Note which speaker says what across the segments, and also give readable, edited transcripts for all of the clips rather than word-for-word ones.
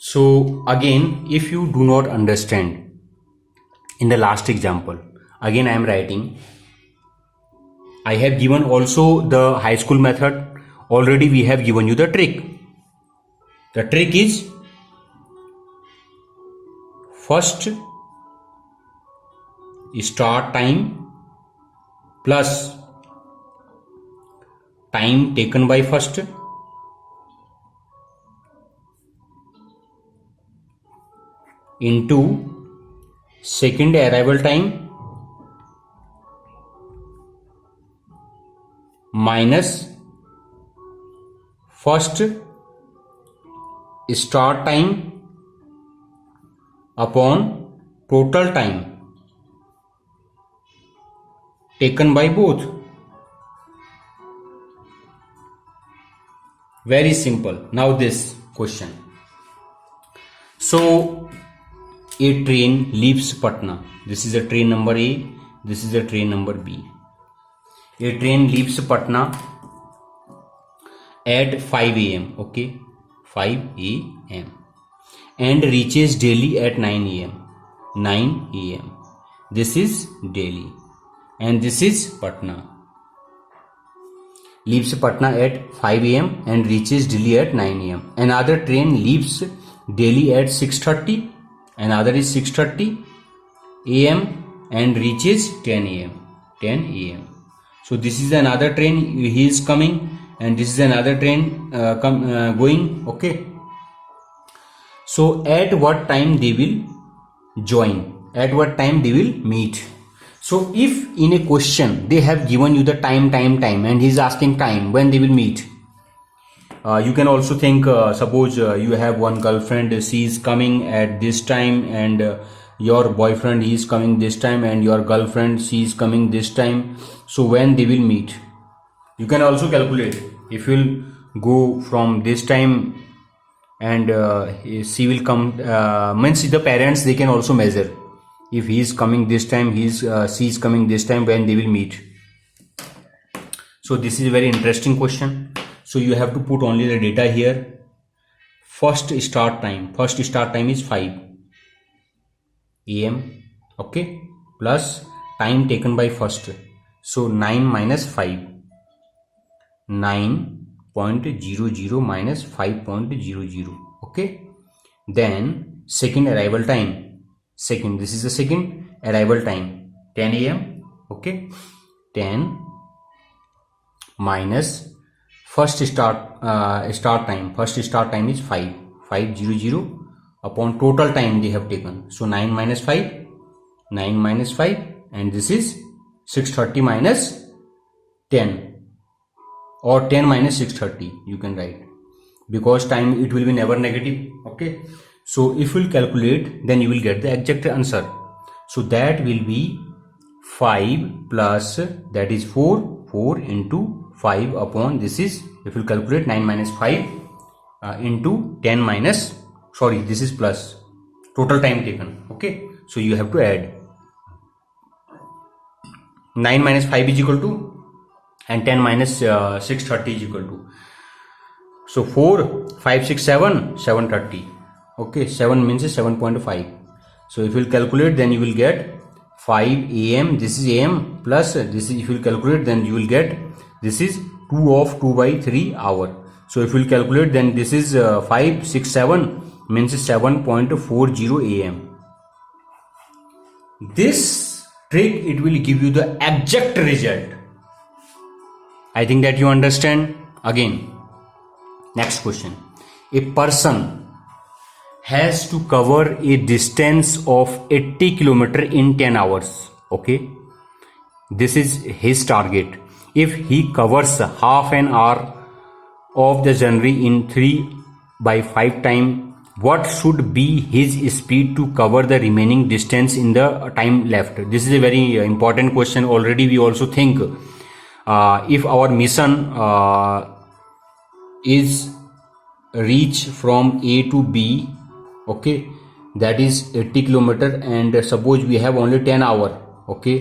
Speaker 1: So again, if you do not understand in the last example, again I am writing. I have given also the high school method. Already we have given you the trick. The trick is first start time plus time taken by first into second arrival time minus first start time upon total time taken by both. Very simple. Now this question. So a train leaves Patna. This is a train number A. This is a train number B. A train leaves Patna at 5 a.m. Okay, 5 a.m. and reaches Delhi at 9 a.m. 9 a.m. This is Delhi and this is Patna. Leaves Patna at 5 a.m. and reaches Delhi at 9 a.m. Another train leaves Delhi at 6:30. Another is 6:30 a.m. and reaches 10 a.m. 10 a.m. So this is another train. He is coming, and this is another train going. Okay. So at what time they will join? At what time they will meet? So if in a question they have given you the time and he is asking time when they will meet, you can also think, suppose you have one girlfriend, she is coming at this time, and your boyfriend is coming this time, and your girlfriend, she is coming this time. So when they will meet, you can also calculate. If you will go from this time and she will come, means the parents, they can also measure. If he is coming this time, she is coming this time, when they will meet. So this is a very interesting question. So you have to put only the data here. First start time is 5 a.m. okay, plus time taken by first. So 9 minus 5, 9.00 minus 5.00. okay. Then second arrival time. This is the second arrival time, 10 a.m. okay. 10 minus first start time. First start time is 500 upon total time they have taken. So 9 minus 5, and this is 6:30 minus 10, or 10 minus 6:30 you can write, because time it will be never negative. Okay. So if you will calculate, then you will get the exact answer. So that will be 5 plus, that is 4 into 5 upon, this is, if you calculate, 9 minus 5 into 10 minus, sorry, this is plus total time taken. Okay. So you have to add 9 minus 5 is equal to, and 10 minus 6:30 is equal to, so 4, 5, 6, 7, 7:30. Okay, 7 means 7.5. So if you will calculate, then you will get 5 a.m. This is a.m. plus this is, if you will calculate, then you will get, this is 2 of 2 by 3 hour. So if you will calculate, then this is 5, 6, 7 means 7.40 a.m. This trick, it will give you the exact result. I think that you understand. Again, next question. A person has to cover a distance of 80 km in 10 hours. Okay. This is his target. If he covers half an hour of the journey in 3/5 time, what should be his speed to cover the remaining distance in the time left? This is a very important question. Already we also think, if our mission is reach from A to B, okay, that is 80 km, and suppose we have only 10 hour, okay,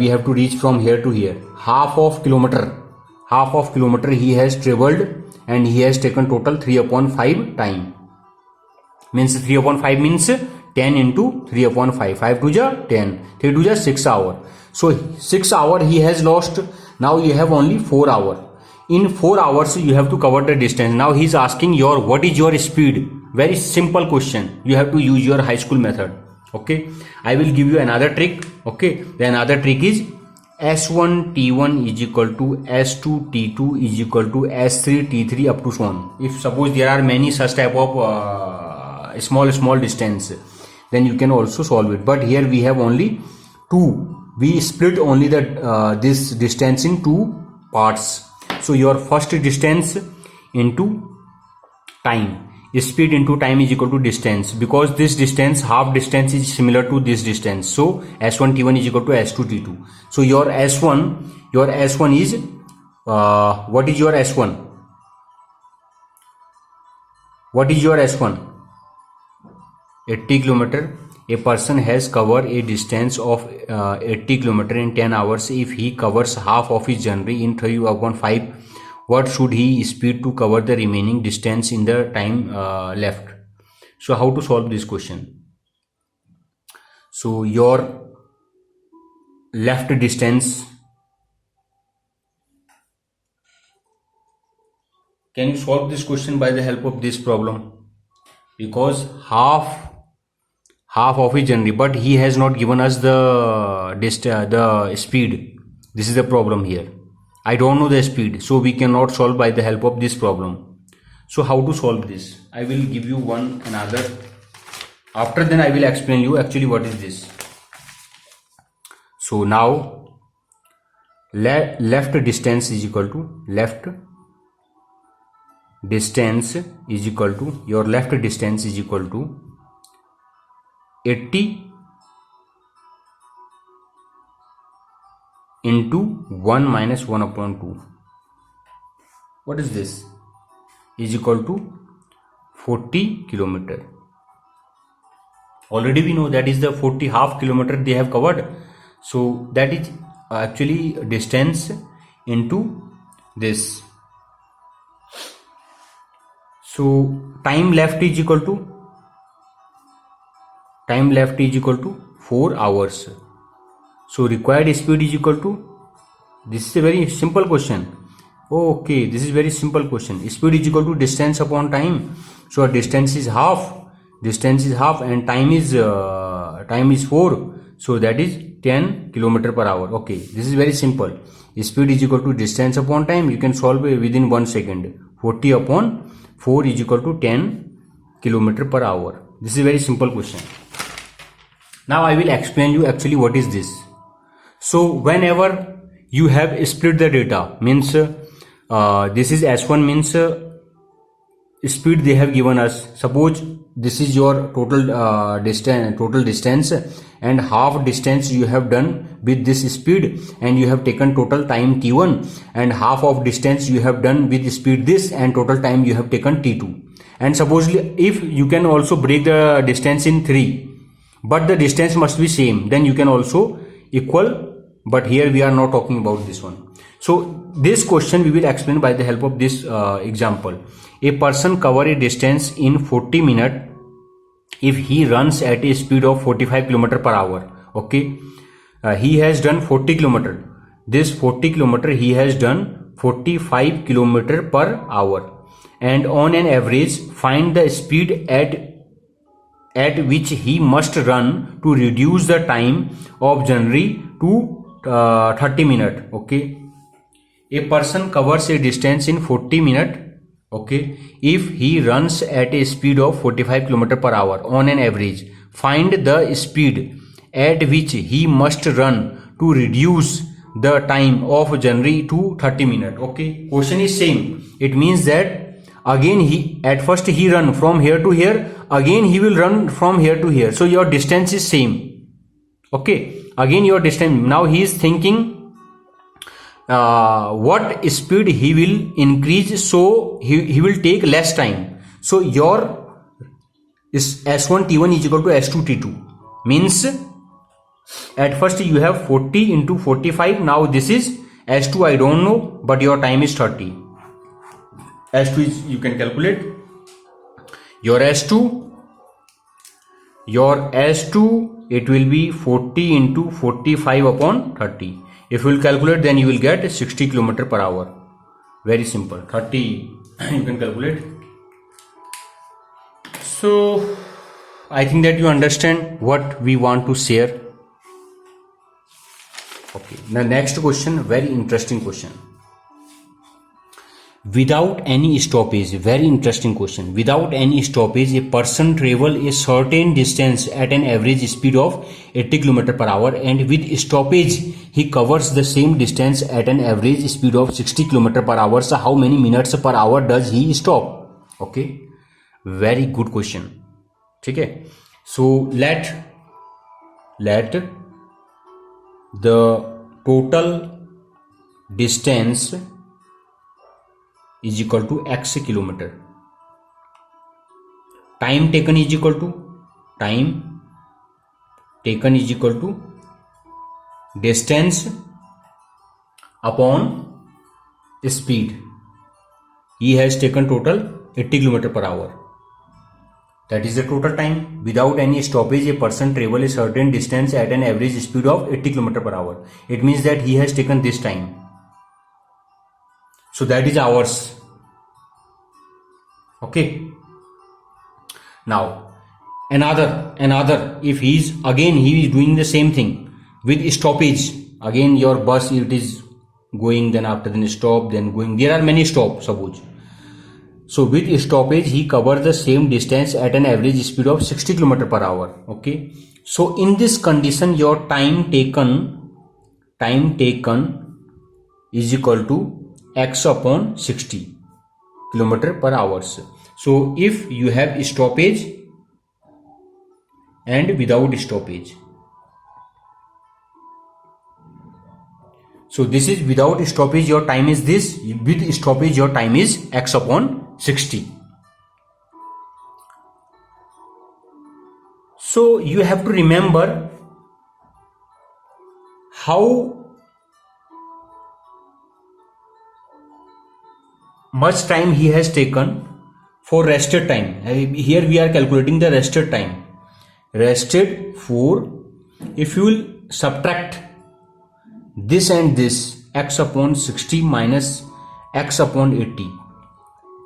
Speaker 1: we have to reach from here to here. Half of kilometer he has traveled, and he has taken total 3/5 time. means 3/5 means 10 into 3/5. 5 to the 10, 3 to the 6 hour. So 6 hour he has lost. Now you have only 4 hour. In 4 hours you have to cover the distance. Now he is asking what is your speed. Very simple question. You have to use your high school method. Okay, I will give you another trick. Okay, the another trick is S1 T1 is equal to S2 T2 is equal to S3 T3 up to so on. If suppose there are many such type of small distance, then you can also solve it. But here we have only two. We split only the this distance in two parts. So your first distance into time, speed into time is equal to distance, because this distance, half distance, is similar to this distance. So S1 T1 is equal to S2 T2. So your S1 is what is your S1? What is your S1? 80 kilometer. A person has covered a distance of 80 kilometer in 10 hours. If he covers half of his journey in 3/5, what should he speed to cover the remaining distance in the time left? So how to solve this question? So your left distance, can you solve this question by the help of this problem? Because half of his journey, but he has not given us the speed. This is the problem here. I don't know the speed, so we cannot solve by the help of this problem. So how to solve this? I will give you one another. After then I will explain you actually what is this. So now left distance is equal to your left distance is equal to 80 into 1 minus 1/2. What is this? Is equal to 40 kilometer. Already we know that is the 40 half kilometer they have covered. So that is actually distance into this. So time left is equal to 4 hours. So required speed is equal to, this is a very simple question. Okay, this is very simple question. Speed is equal to distance upon time. So distance is half and time is 4. So that is 10 kilometer per hour. Okay, this is very simple. Speed is equal to distance upon time. You can solve it within 1 second. 40 upon 4 is equal to 10 kilometer per hour. This is a very simple question. Now I will explain you actually what is this. So whenever you have split the data, means this is S1 means speed they have given us. Suppose this is your total distance and half distance you have done with this speed, and you have taken total time T1, and half of distance you have done with speed this, and total time you have taken T2. And supposedly if you can also break the distance in 3, but the distance must be same, then you can also equal. But here we are not talking about this one. So this question we will explain by the help of this example. A person cover a distance in 40 minutes if he runs at a speed of 45 km per hour. Okay, he has done 40 km. This 40 km he has done 45 km per hour, and on an average find the speed at which he must run to reduce the time of journey to 30 minutes. Okay, a person covers a distance in 40 minutes. Okay, if he runs at a speed of 45 km per hour on an average, find the speed at which he must run to reduce the time of journey to 30 minutes. Okay, question is same. It means that again at first he run from here to here, again he will run from here to here. So your distance is same. Okay, again your distance. Now he is thinking what speed he will increase, so he will take less time. So your is S1 T1 is equal to S2 T2. Means at first you have 40 into 45. Now this is S2, I don't know, but your time is 30. S2 is, you can calculate your S2 your S2, it will be 40 into 45 upon 30. If you will calculate, then you will get 60 km per hour. Very simple. 30 you can calculate. So I think that you understand what we want to share. Okay, the next question, very interesting question. Without any stoppage, very interesting question. Without any stoppage, a person travel a certain distance at an average speed of 80 km per hour, and with stoppage, he covers the same distance at an average speed of 60 km per hour. So how many minutes per hour does he stop? Okay, very good question. Okay, so let the total distance is equal to x kilometer. Time taken is equal to distance upon speed. He has taken total 80 km per hour. That is the total time. Without any stoppage, a person travel a certain distance at an average speed of 80 km per hour. It means that he has taken this time. So that is hours. Okay. Now another, if he is doing the same thing with stoppage. Again your bus, it is going, then after then stop, then going. There are many stops, suppose. So with stoppage, he covers the same distance at an average speed of 60 km per hour. Okay. So in this condition, your time taken is equal to x upon 60 km per hour. So if you have stoppage and without stoppage. So this is without stoppage, your time is this. With stoppage, your time is x upon 60. So you have to remember how much time he has taken for rested time. Here we are calculating the rested time. Rested for, if you will subtract this and this, x upon 60 minus x upon 80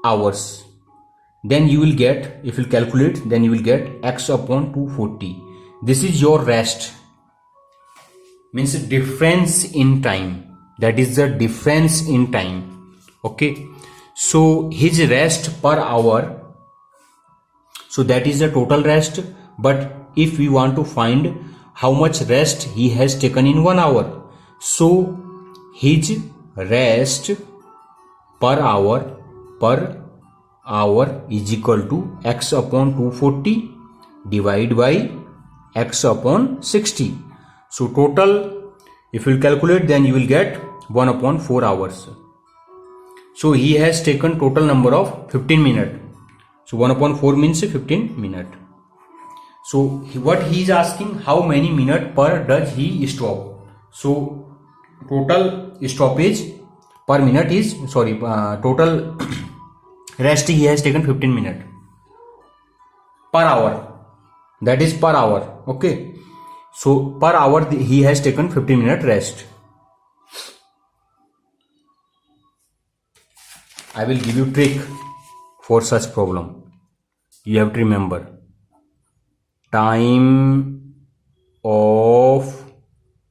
Speaker 1: hours, then you will get, if you calculate, then you will get x upon 240. This is your rest, means difference in time. That is the difference in time. Okay, so his rest per hour, so that is the total rest. But if we want to find how much rest he has taken in 1 hour, so his rest per hour is equal to x upon 240 divided by x upon 60. So total, if you calculate, then you will get 1 upon 4 hours. So he has taken total number of 15 minutes. So 1 upon 4 means 15 minutes. So what he is asking, how many minutes per does he stop? So total stoppage per minute is, total rest he has taken 15 minutes per hour. That is per hour. Okay. So per hour he has taken 15 minute rest. I will give you trick for such problem. You have to remember, time of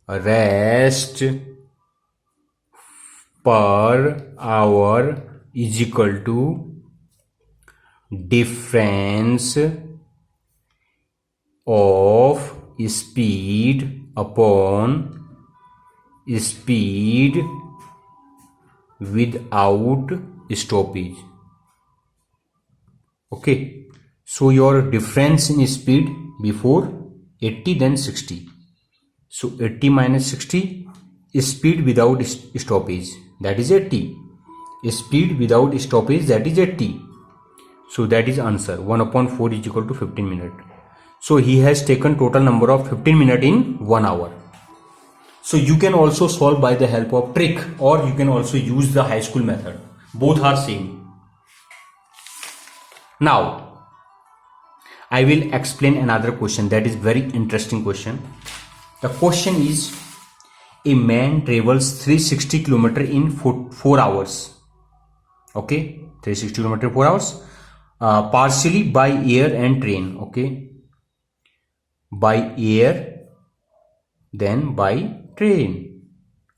Speaker 1: rest per hour is equal to difference of speed upon speed without stoppage. Okay, so your difference in speed before 80 then 60. So 80 minus 60 is speed without stoppage, that is 80. Speed without stoppage, that is 80. So that is answer. 1 upon 4 is equal to 15 minutes. So he has taken total number of 15 minutes in 1 hour. So you can also solve by the help of trick, or you can also use the high school method. Both are same. Now I will explain another question that is very interesting question. The question is, a man travels 360 km in 4 hours. Okay, 360 km 4 hours, partially by air and train. Okay, by air, then by train.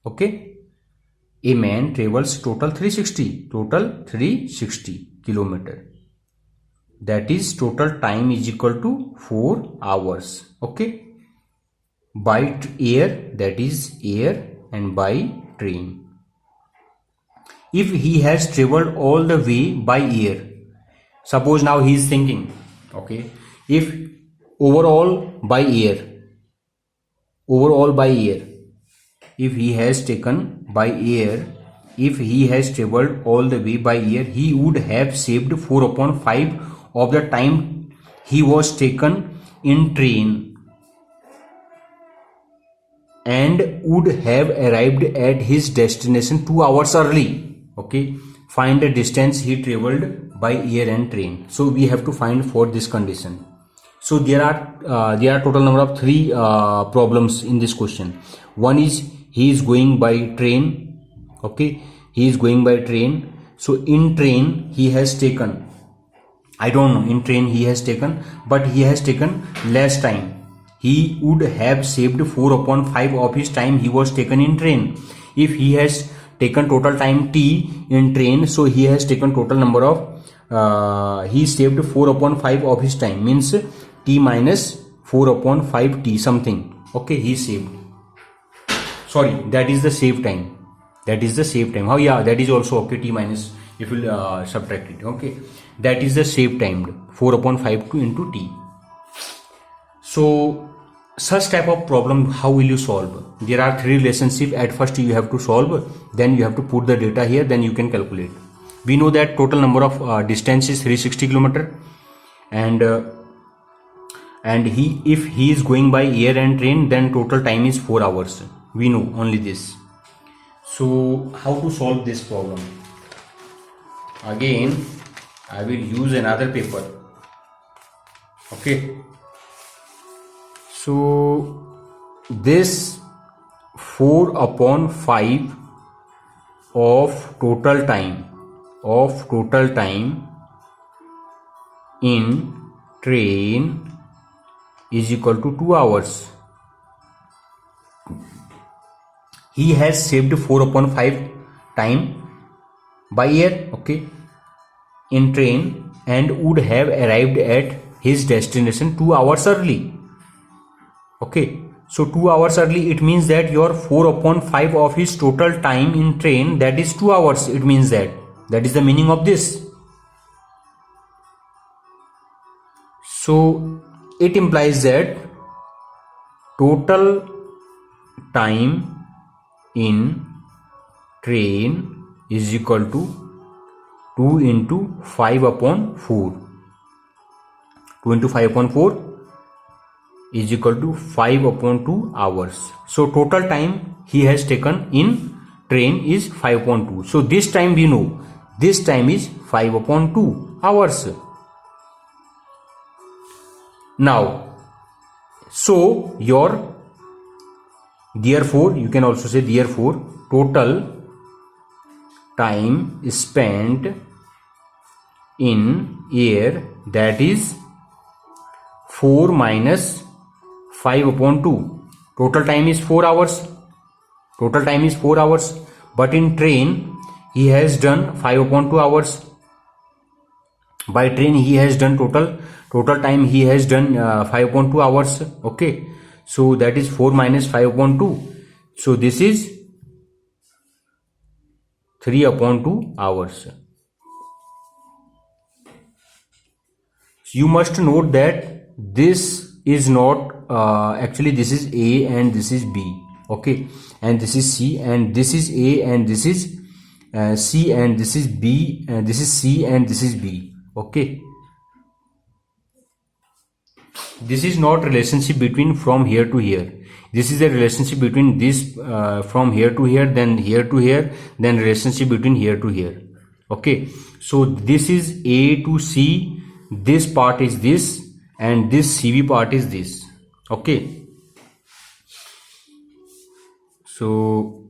Speaker 1: Okay, a man travels total 360 kilometer. That is total time is equal to 4 hours. Okay, by air, that is air, and by train. If he has traveled all the way by air, suppose now he is thinking, okay, if overall by air, if he has taken by air, if he has traveled all the way by air, he would have saved 4/5 of the time he was taken in train, and would have arrived at his destination 2 hours early. Okay, find the distance he traveled by air and train. So we have to find for this condition. So there are total number of 3 problems in this question. One is he is going by train. Okay, he is going by train. So in train he has taken, I don't know, in train he has taken, but he has taken less time. He would have saved 4/5 of his time he was taken in train. If he has taken total time t in train, so he has taken total number of, he saved 4/5 of his time, means t minus 4/5 t something. Okay, he saved. Sorry, that is the save time. That is the save time. Oh yeah, that is also okay, t minus, if you subtract it. Okay, that is the save time, 4/5 into t. So such type of problem, how will you solve? There are 3 relationships. At first you have to solve, then you have to put the data here, then you can calculate. We know that total number of distance is 360 km, and if he is going by air and train, then total time is 4 hours. We know only this. So how to solve this problem? Again I will use another paper. Okay, so this 4/5 of total time in train is equal to 2 hours. He has saved 4/5 time by air, okay, in train, and would have arrived at his destination 2 hours early. Okay, so 2 hours early, it means that your 4/5 of his total time in train, that is 2 hours. It means that is the meaning of this. So it implies that total time in train is equal to 2 into 5/4. 2 into 5/4 is equal to 5/2 hours. So total time he has taken in train is 5/2. So this time we know, this time is 5/2 hours. Now, so therefore, you can also say therefore total time spent in air, that is 4 minus 5/2. Total time is 4 hours. Total time is 4 hours. But in train he has done 5/2 hours. By train he has done total time he has done 5/2 hours. Okay, so that is 4 minus 5/2. So this is 3/2 hours. You must note that this is not actually this is A and this is B. Okay, and this is C, and this is A, and this is C, and this is B, and this is C, and this is B. Okay, this is not relationship between from here to here. This is a relationship between this from here to here, then here to here, then relationship between here to here. Okay, so this is A to C, this part is this, and this CV part is this. Okay, so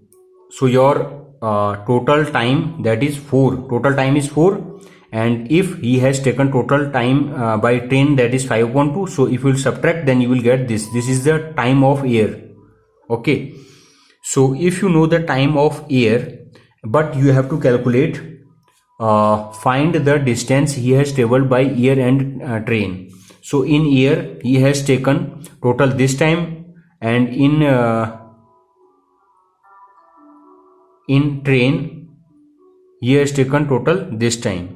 Speaker 1: your total time, that is 4, total time is 4, and if he has taken total time by train, that is 5.2. so if you will subtract, then you will get this is the time of air. Okay, so if you know the time of air, but you have to calculate, find the distance he has traveled by air and train. So in air he has taken total this time, and in train he has taken total this time.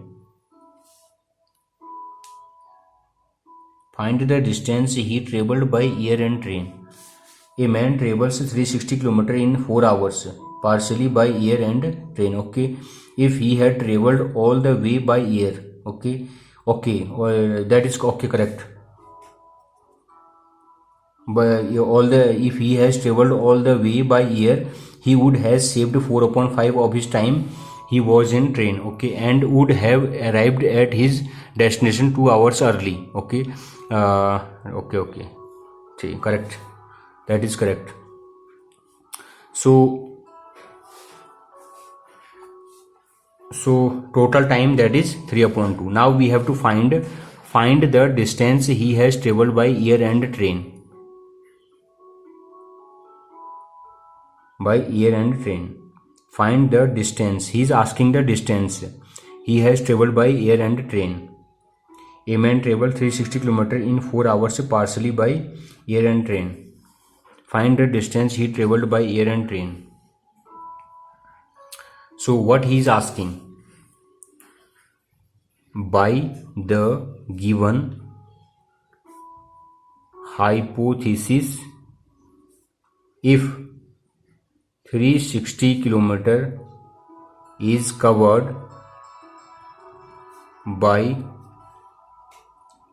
Speaker 1: Find the distance he traveled by air and train. A man travels 360 km in 4 hours, partially by air and train. Okay, if he had traveled all the way by air. Okay, that is okay, correct. But if he has traveled all the way by air, he would have saved 4/5 of his time he was in train. Okay, and would have arrived at his destination 2 hours early. Okay, okay, correct, that is correct. So total time, that is 3/2. Now we have to find the distance he has traveled by air and train. By air and train, find the distance. He is asking the distance he has traveled by air and train. A man traveled 360 km in 4 hours, partially by air and train. Find the distance he traveled by air and train. So what he is asking, by the given hypothesis, if 360 km is covered by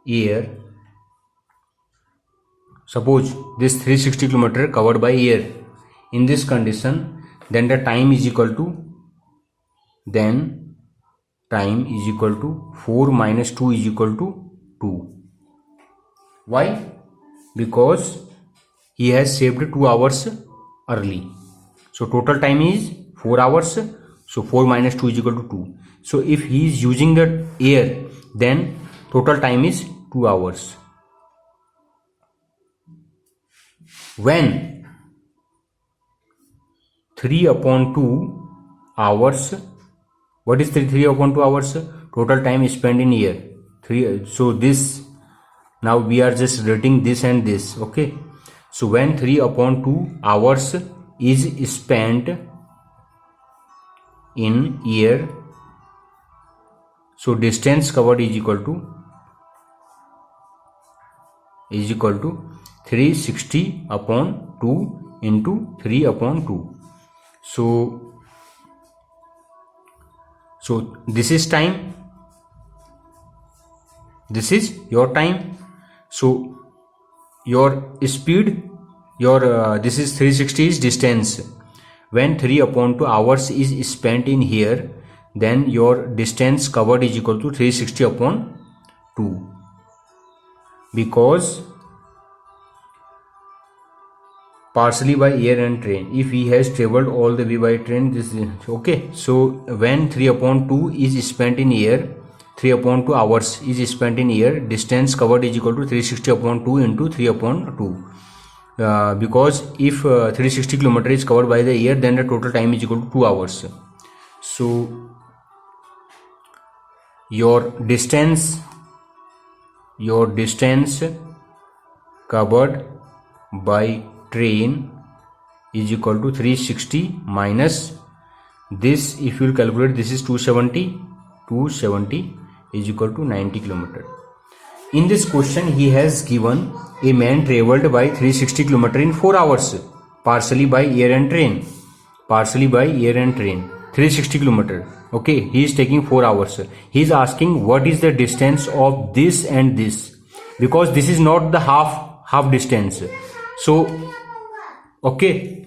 Speaker 1: air, suppose this 360 km covered by air, in this condition, then the time is equal to 4 minus 2 is equal to 2. Why? Because he has saved 2 hours early. So total time is 4 hours. So 4 minus 2 is equal to 2. So if he is using the air, then total time is 2 hours. When 3/2 hours, what is 3/2 hours? Total time spent in air. So this, now we are just writing this and this. Okay, so when 3/2 hours is spent in air, so distance covered is equal to 360/2 into 3/2. So this is time, this is your time. So your speed, this is 360 is distance. When 3/2 hours is spent in here, then your distance covered is equal to 360/2, because partially by air and train. If he has traveled all the way by train, this is okay. So when 3/2 is spent in air, 3/2 hours is spent in air, distance covered is equal to 360/2 into 3/2. Because if 360 km is covered by the air, then the total time is equal to 2 hours. So your distance covered by train is equal to 360 minus this. If you will calculate, this is 270 is equal to 90 km. In this question, he has given a man traveled by 360 km in 4 hours, partially by air and train. 360 km. Okay, he is taking 4 hours. He is asking what is the distance of this and this, because this is not the half distance. So okay,